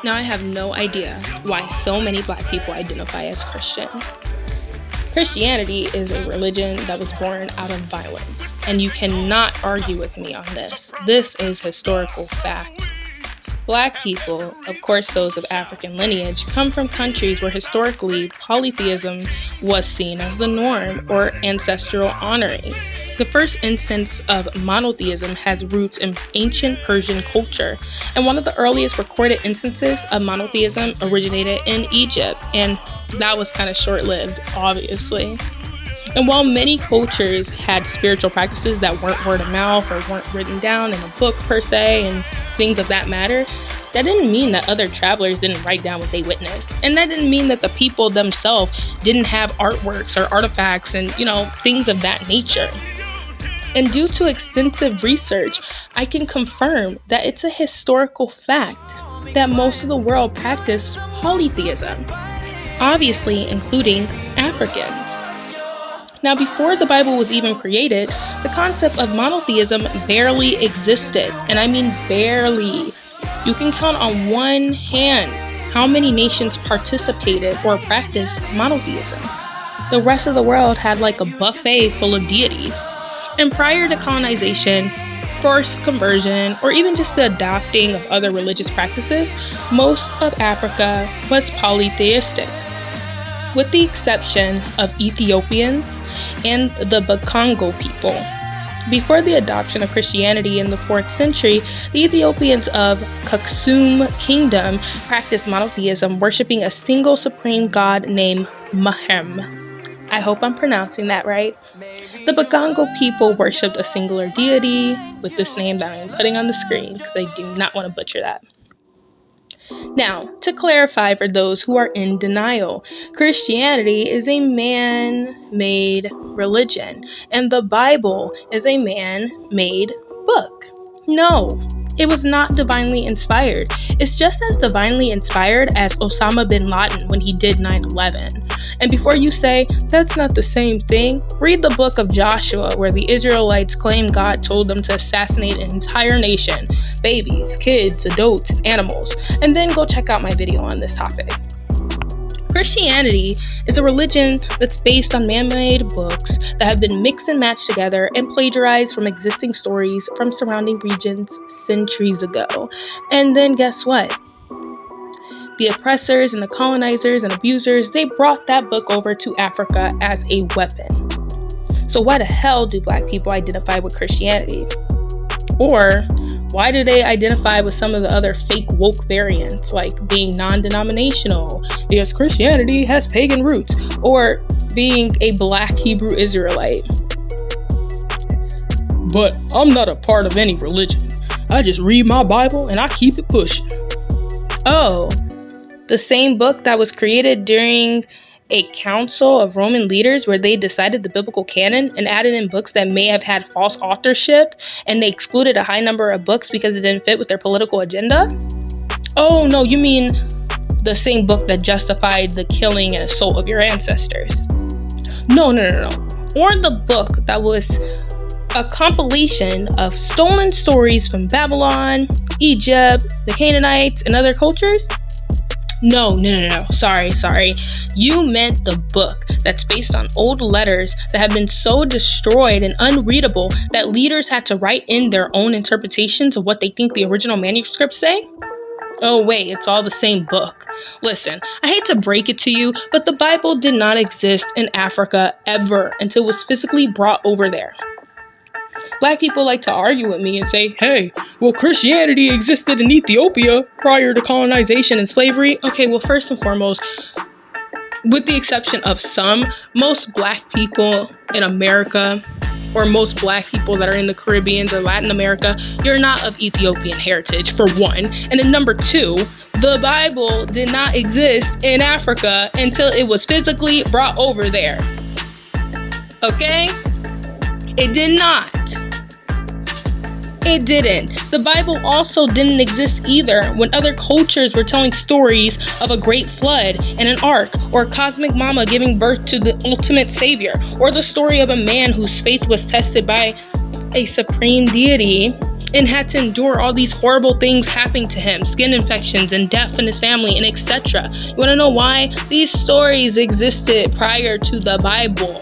Now, I have no idea why so many Black people identify as Christian. Christianity is a religion that was born out of violence, and you cannot argue with me on this. This is historical fact. Black people, of course those of African lineage, come from countries where historically polytheism was seen as the norm or ancestral honoring. The first instance of monotheism has roots in ancient Persian culture, and one of the earliest recorded instances of monotheism originated in Egypt, and that was kind of short-lived, obviously. And while many cultures had spiritual practices that weren't word of mouth or weren't written down in a book per se and things of that matter, that didn't mean that other travelers didn't write down what they witnessed. And that didn't mean that the people themselves didn't have artworks or artifacts and, things of that nature. And due to extensive research, I can confirm that it's a historical fact that most of the world practiced polytheism, obviously including Africans. Now, before the Bible was even created, the concept of monotheism barely existed, and I mean barely. You can count on one hand how many nations participated or practiced monotheism. The rest of the world had like a buffet full of deities. And prior to colonization, forced conversion, or even just the adopting of other religious practices, most of Africa was polytheistic, with the exception of Ethiopians and the Bakongo people. Before the adoption of Christianity in the 4th century, the Ethiopians of Aksum Kingdom practiced monotheism, worshiping a single supreme god named Mahem. I hope I'm pronouncing that right. The Bakongo people worshipped a singular deity with this name that I'm putting on the screen because I do not want to butcher that. Now, to clarify for those who are in denial, Christianity is a man-made religion, and the Bible is a man-made book. No, it was not divinely inspired. It's just as divinely inspired as Osama bin Laden when he did 9/11. And before you say, that's not the same thing, read the book of Joshua where the Israelites claim God told them to assassinate an entire nation, babies, kids, adults, animals, and then go check out my video on this topic. Christianity is a religion that's based on man-made books that have been mixed and matched together and plagiarized from existing stories from surrounding regions centuries ago. And then guess what? The oppressors and the colonizers and abusers, they brought that book over to Africa as a weapon. So why the hell do Black people identify with Christianity? Or why do they identify with some of the other fake woke variants, like being non-denominational, because Christianity has pagan roots, or being a Black Hebrew Israelite? But I'm not a part of any religion. I just read my Bible and I keep it pushing. Oh, the same book that was created during a council of Roman leaders where they decided the biblical canon and added in books that may have had false authorship, and they excluded a high number of books because it didn't fit with their political agenda? Oh no, you mean the same book that justified the killing and assault of your ancestors. No. Or the book that was a compilation of stolen stories from Babylon, Egypt, the Canaanites, and other cultures? No. Sorry. You meant the book that's based on old letters that have been so destroyed and unreadable that leaders had to write in their own interpretations of what they think the original manuscripts say? Oh wait, it's all the same book. Listen, I hate to break it to you, but the Bible did not exist in Africa ever until it was physically brought over there. Black people like to argue with me and say, hey, well, Christianity existed in Ethiopia prior to colonization and slavery. Okay, well, first and foremost, with the exception of some, most Black people in America, or most Black people that are in the Caribbean or Latin America, you're not of Ethiopian heritage, for one. And then number two, the Bible did not exist in Africa until it was physically brought over there. Okay? It did not. It didn't. The Bible also didn't exist either when other cultures were telling stories of a great flood and an ark, or a cosmic mama giving birth to the ultimate savior, or the story of a man whose faith was tested by a supreme deity and had to endure all these horrible things happening to him, skin infections and death in his family, and etc. You want to know why? These stories existed prior to the Bible.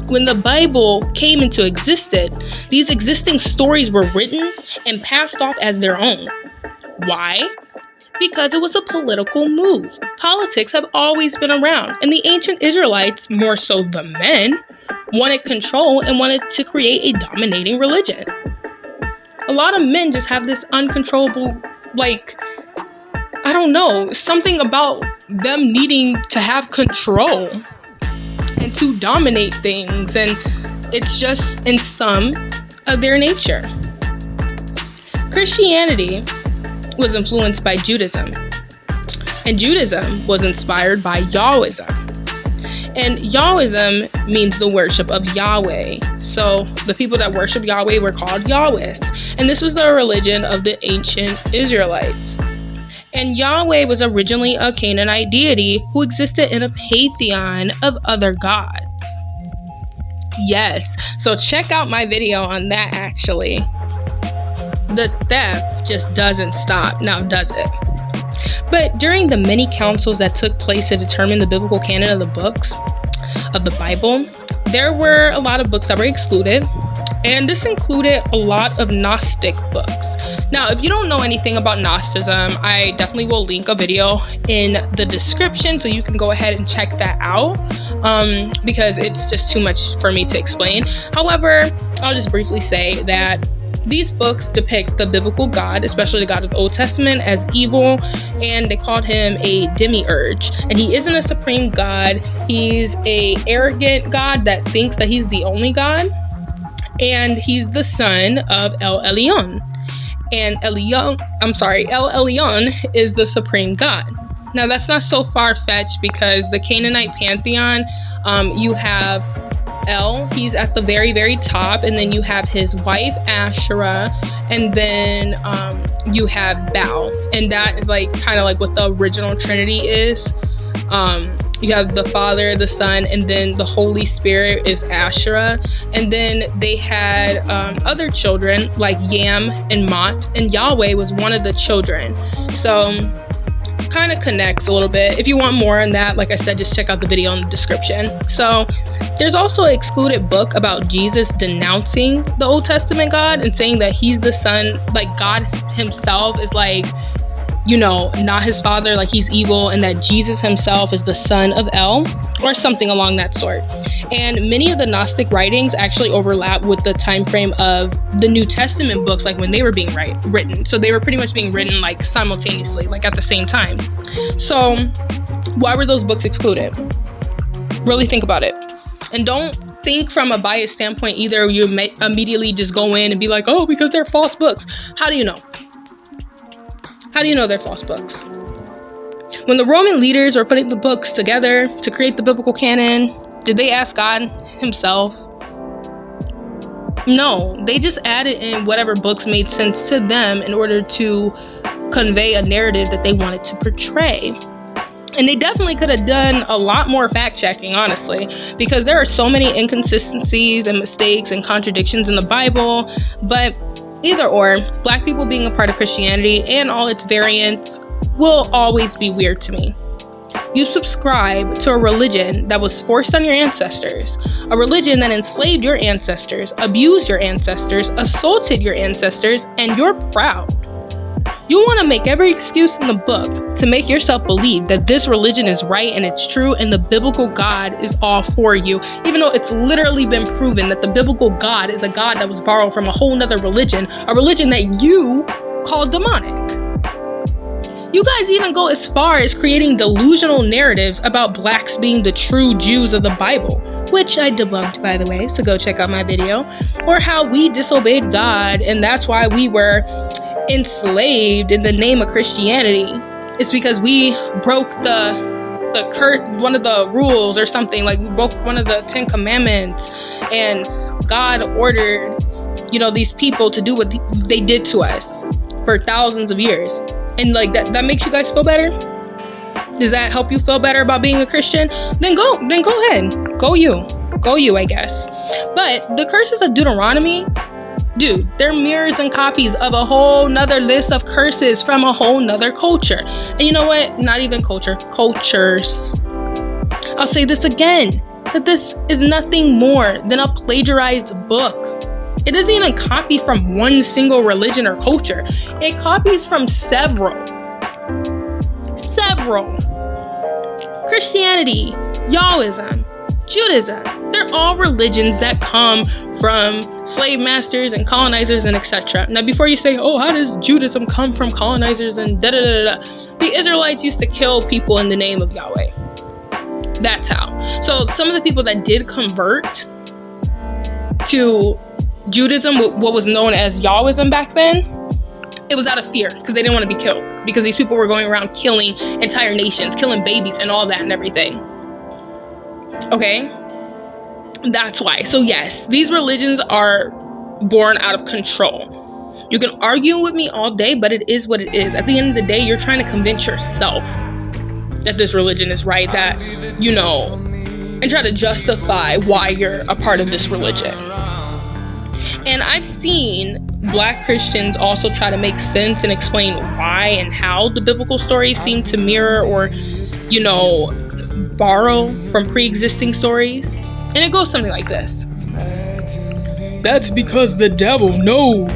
When the Bible came into existence, these existing stories were written and passed off as their own. Why? Because it was a political move. Politics have always been around, and the ancient Israelites, more so the men, wanted control and wanted to create a dominating religion. A lot of men just have this uncontrollable, something about them needing to have control and to dominate things, and it's just in some of their nature. Christianity was influenced by Judaism, and Judaism was inspired by Yahwism. And Yahwism means the worship of Yahweh. So the people that worship Yahweh were called Yahwists, and this was the religion of the ancient Israelites. And Yahweh was originally a Canaanite deity who existed in a pantheon of other gods. Yes, so check out my video on that actually. The theft just doesn't stop, now does it? But during the many councils that took place to determine the biblical canon of the books of the Bible, there were a lot of books that were excluded, and this included a lot of Gnostic books. Now, if you don't know anything about Gnosticism, I definitely will link a video in the description so you can go ahead and check that out, because it's just too much for me to explain. However, I'll just briefly say that these books depict the biblical God, especially the God of the Old Testament, as evil, and they called him a demiurge. And he isn't a supreme God. He's a arrogant God that thinks that he's the only God. And he's the son of El Elyon. And El Elyon is the supreme God. Now, that's not so far-fetched because the Canaanite pantheon, you have El, he's at the very, very top, and then you have his wife Asherah, and then you have Baal, and that is kind of like what the original Trinity is. You have the Father, the Son, and then the Holy Spirit is Asherah, and then they had other children like Yam and Mot, and Yahweh was one of the children. So kind of connects a little bit. If you want more on that, like I said, just check out the video in the description. So there's also an excluded book about Jesus denouncing the Old Testament God and saying that he's the son, God himself is not his father, he's evil, and that Jesus himself is the son of El, or something along that sort. And many of the Gnostic writings actually overlap with the time frame of the New Testament books, when they were being written. So they were pretty much being written simultaneously, at the same time. So why were those books excluded? Really think about it. And don't think from a biased standpoint either. You may immediately just go in and be like, oh, because they're false books. How do you know? How do you know they're false books? When the Roman leaders were putting the books together to create the biblical canon, did they ask God himself? No, they just added in whatever books made sense to them in order to convey a narrative that they wanted to portray. And they definitely could have done a lot more fact checking, honestly, because there are so many inconsistencies and mistakes and contradictions in the Bible. But either or, Black people being a part of Christianity and all its variants will always be weird to me. You subscribe to a religion that was forced on your ancestors, a religion that enslaved your ancestors, abused your ancestors, assaulted your ancestors, and you're proud. You want to make every excuse in the book to make yourself believe that this religion is right and it's true and the biblical God is all for you, even though it's literally been proven that the biblical God is a God that was borrowed from a whole nother religion, a religion that you call demonic. You guys even go as far as creating delusional narratives about Blacks being the true Jews of the Bible, which I debunked, by the way, so go check out my video, or how we disobeyed God and that's why we were enslaved in the name of Christianity. It's because we broke one of the rules or something, we broke one of the 10 commandments, and God ordered these people to do what they did to us for thousands of years. And that makes you guys feel better? Does that help you feel better about being a Christian? Then go ahead. Go you, I guess. But the curses of Deuteronomy, Dude, they're mirrors and copies of a whole nother list of curses from a whole nother culture. And you know what? Not even culture, cultures. I'll say this again, that this is nothing more than a plagiarized book. It doesn't even copy from one single religion or culture. It copies from several. Christianity, Yahwism, Judaism, they're all religions that come from slave masters and colonizers and etc. Now, before you say, oh, how does Judaism come from colonizers and da-da-da-da-da, the Israelites used to kill people in the name of Yahweh. That's how. So some of the people that did convert to Judaism, what was known as Yahwism back then, it was out of fear because they didn't want to be killed, because these people were going around killing entire nations, killing babies and all that and everything. Okay? That's why. So yes, these religions are born out of control. You can argue with me all day, but it is what it is. At the end of the day, you're trying to convince yourself that this religion is right, that, you know, and try to justify why you're a part of this religion. And I've seen Black Christians also try to make sense and explain why and how the biblical stories seem to mirror or, you know, borrow from pre-existing stories. And it goes something like this. That's because the devil knows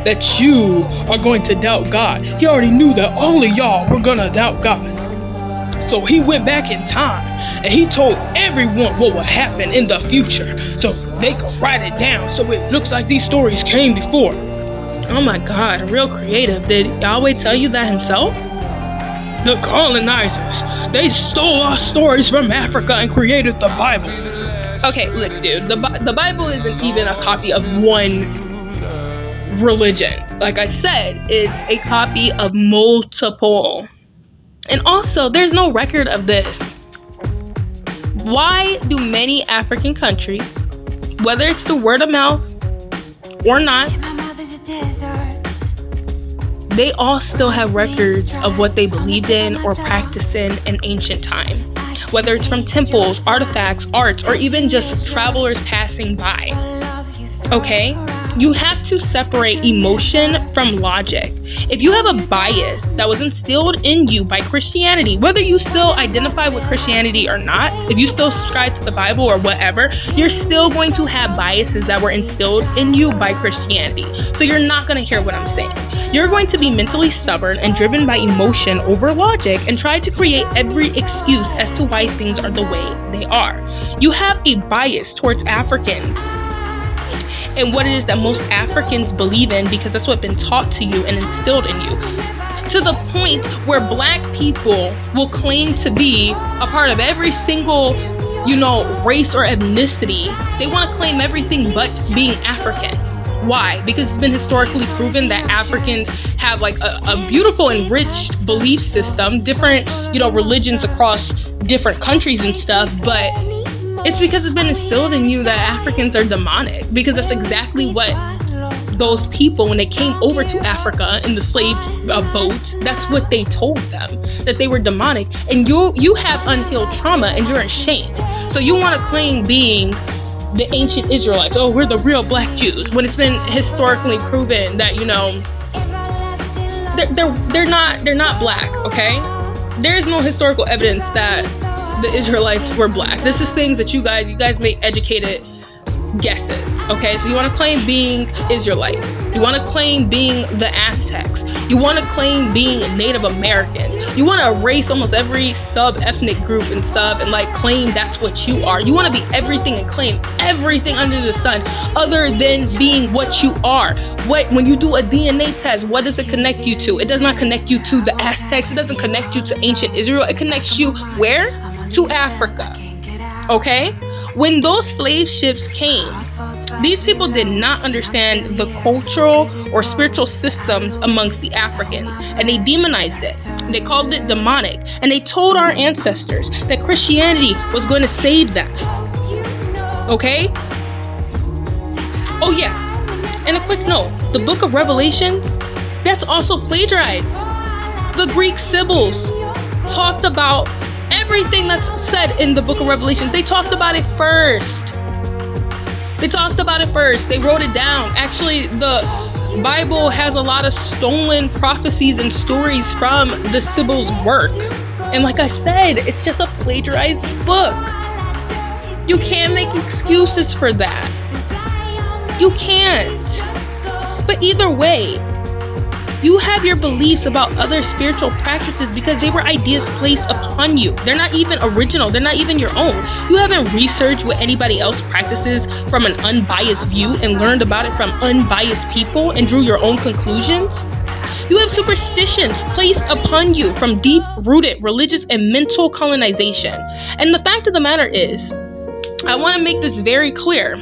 that you are going to doubt God. He already knew that all of y'all were gonna doubt God. So he went back in time and he told everyone what would happen in the future so they could write it down so it looks like these stories came before. Oh my God, real creative. Did Yahweh tell you that himself? The colonizers, they stole our stories from Africa and created the Bible. Okay, look, dude, the Bible isn't even a copy of one religion. Like I said, it's a copy of multiple. And also, there's no record of this. Why do many African countries, whether it's the word of mouth or not, they all still have records of what they believed in or practiced in ancient time? Whether it's from temples, artifacts, arts, or even just travelers passing by. Okay? You have to separate emotion from logic. If you have a bias that was instilled in you by Christianity, whether you still identify with Christianity or not, if you still subscribe to the Bible or whatever, you're still going to have biases that were instilled in you by Christianity. So you're not going to hear what I'm saying. You're going to be mentally stubborn and driven by emotion over logic and try to create every excuse as to why things are the way they are. You have a bias towards Africans and what it is that most Africans believe in, because that's what's been taught to you and instilled in you. To the point where Black people will claim to be a part of every single, you know, race or ethnicity. They want to claim everything but being African. Why? Because it's been historically proven that Africans have like a beautiful enriched belief system, different, you know, religions across different countries and stuff, but it's because it's been instilled in you that Africans are demonic, because that's exactly what those people, when they came over to Africa in the slave boats, that's what they told them, that they were demonic. And you have unhealed trauma and you're ashamed. So you want to claim being the ancient Israelites. Oh, we're the real Black Jews, when it's been historically proven that, you know, they're not Black, okay? There is no historical evidence that the Israelites were Black. This is things that you guys make educated guesses, okay? So you want to claim being Israelite. You want to claim being the Aztecs. You want to claim being Native Americans. You want to erase almost every sub-ethnic group and stuff and like claim that's what you are. You want to be everything and claim everything under the sun other than being what you are. When you do a DNA test, what does it connect you to? It does not connect you to the Aztecs. It doesn't connect you to ancient Israel. It connects you where? To Africa. Okay? When those slave ships came, these people did not understand the cultural or spiritual systems amongst the Africans, and they demonized it. They called it demonic, and they told our ancestors that Christianity was going to save them. Okay? Oh yeah, and a quick note, the book of Revelations, that's also plagiarized. The Greek Sibyls talked about everything that's said in the book of Revelation. They talked about it first. They talked about it first. They wrote it down. Actually, the Bible has a lot of stolen prophecies and stories from the Sibyl's work. And like I said, it's just a plagiarized book. You can't make excuses for that. You can't. But either way, you have your beliefs about other spiritual practices because they were ideas placed upon you. They're not even original. They're not even your own. You haven't researched what anybody else practices from an unbiased view and learned about it from unbiased people and drew your own conclusions. You have superstitions placed upon you from deep-rooted religious and mental colonization. And the fact of the matter is, I want to make this very clear.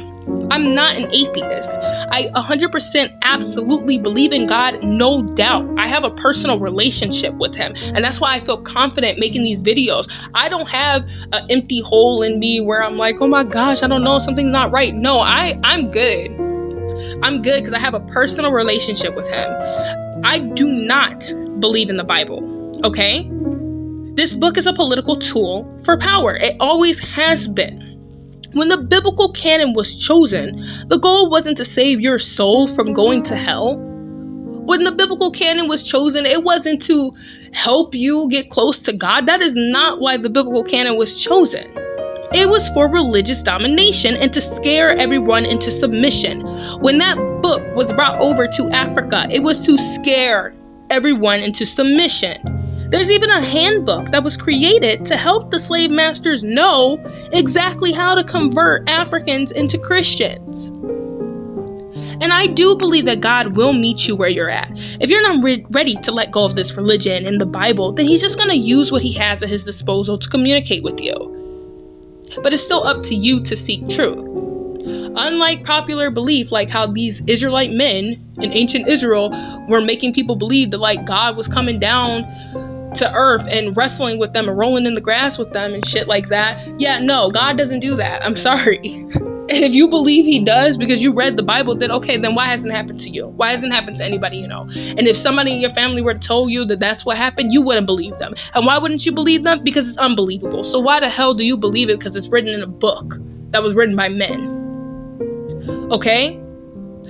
I'm not an atheist. I 100% absolutely believe in God, no doubt. I have a personal relationship with him, and that's why I feel confident making these videos. I don't have an empty hole in me where I'm like, oh my gosh, I don't know, something's not right. No, I'm good. I'm good because I have a personal relationship with him. I do not believe in the Bible, okay? This book is a political tool for power. It always has been. When the biblical canon was chosen, the goal wasn't to save your soul from going to hell. When the biblical canon was chosen, it wasn't to help you get close to God. That is not why the biblical canon was chosen. It was for religious domination and to scare everyone into submission. When that book was brought over to Africa, it was to scare everyone into submission. There's even a handbook that was created to help the slave masters know exactly how to convert Africans into Christians. And I do believe that God will meet you where you're at. If you're not ready to let go of this religion and the Bible, then he's just going to use what he has at his disposal to communicate with you. But it's still up to you to seek truth. Unlike popular belief, like how these Israelite men in ancient Israel were making people believe that like God was coming down to earth and wrestling with them and rolling in the grass with them and shit like that. Yeah, no, God doesn't do that. I'm sorry. And if you believe he does because you read the Bible, then okay, then why hasn't it happened to you? Why hasn't it happened to anybody you know? And if somebody in your family were to tell you that that's what happened, you wouldn't believe them. And why wouldn't you believe them? Because it's unbelievable. So why the hell do you believe it? Because it's written in a book that was written by men. Okay?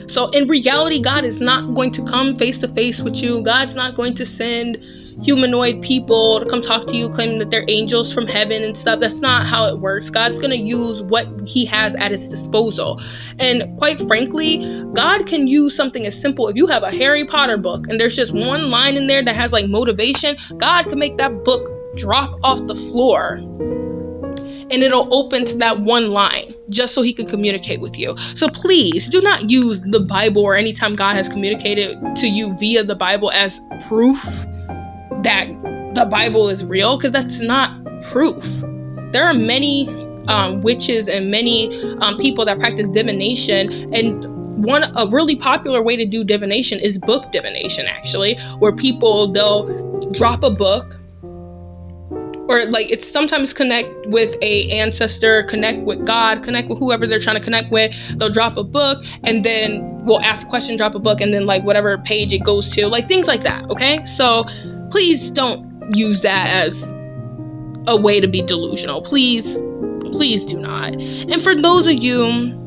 So in reality, God is not going to come face to face with you. God's not going to send humanoid people to come talk to you claiming that they're angels from heaven and stuff. That's not how it works. God's going to use what he has at his disposal. And quite frankly, God can use something as simple. If you have a Harry Potter book and there's just one line in there that has like motivation, God can make that book drop off the floor and it'll open to that one line just so he can communicate with you. So please do not use the Bible or anytime God has communicated to you via the Bible as proof that the Bible is real, because that's not proof. There are many witches and many people that practice divination, and a really popular way to do divination is book divination, actually, where they'll drop a book, or like it's sometimes connect with a ancestor, connect with God, connect with whoever they're trying to connect with. They'll drop a book and then we'll ask a question, drop a book, and then like whatever page it goes to, like things like that. Okay, so please don't use that as a way to be delusional. Please do not. And for those of you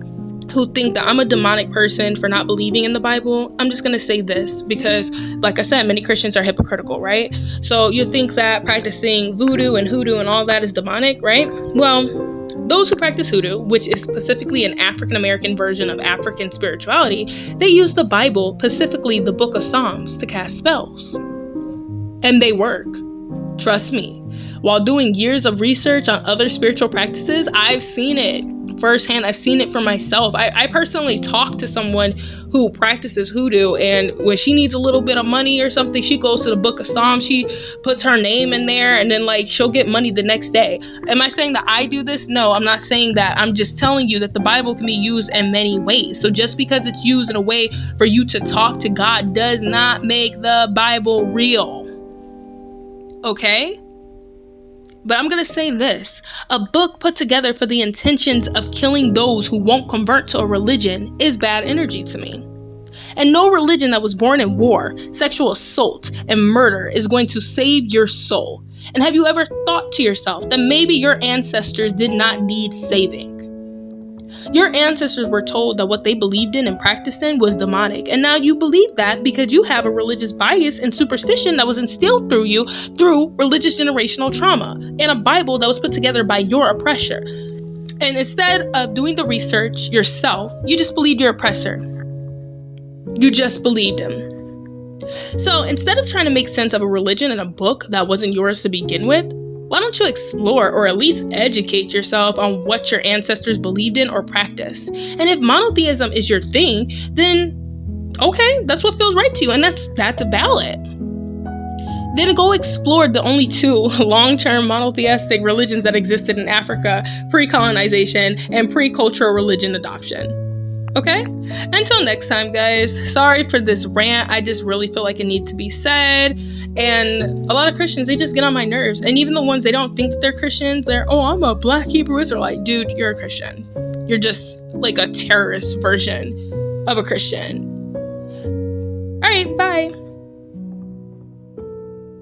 who think that I'm a demonic person for not believing in the Bible, I'm just going to say this because, like I said, many Christians are hypocritical, right? So you think that practicing voodoo and hoodoo and all that is demonic, right? Well, those who practice hoodoo, which is specifically an African-American version of African spirituality, they use the Bible, specifically the Book of Psalms, to cast spells. And they work. Trust me. While doing years of research on other spiritual practices, I've seen it firsthand. I've seen it for myself. I personally talked to someone who practices hoodoo, and when she needs a little bit of money or something, she goes to the Book of Psalms, she puts her name in there, and then like she'll get money the next day. Am I saying that I do this? No, I'm not saying that. I'm just telling you that the Bible can be used in many ways. So just because it's used in a way for you to talk to God does not make the Bible real. Okay? But I'm going to say this. A book put together for the intentions of killing those who won't convert to a religion is bad energy to me. And no religion that was born in war, sexual assault, and murder is going to save your soul. And have you ever thought to yourself that maybe your ancestors did not need saving? Your ancestors were told that what they believed in and practiced in was demonic, and now you believe that because you have a religious bias and superstition that was instilled through you through religious generational trauma and a Bible that was put together by your oppressor. And instead of doing the research yourself, you just believed your oppressor. You just believed him. So instead of trying to make sense of a religion in a book that wasn't yours to begin with, why don't you explore or at least educate yourself on what your ancestors believed in or practiced? And if monotheism is your thing, then okay, that's what feels right to you, and that's valid. Then go explore the only two long-term monotheistic religions that existed in Africa pre-colonization and pre-cultural religion adoption. Okay? Until next time, guys. Sorry for this rant. I just really feel like it needs to be said. And a lot of Christians, they just get on my nerves. And even the ones they don't think that they're Christians, they're, oh, I'm a Black Hebrew Israelite. Dude, you're a Christian. You're just like a terrorist version of a Christian. All right, bye.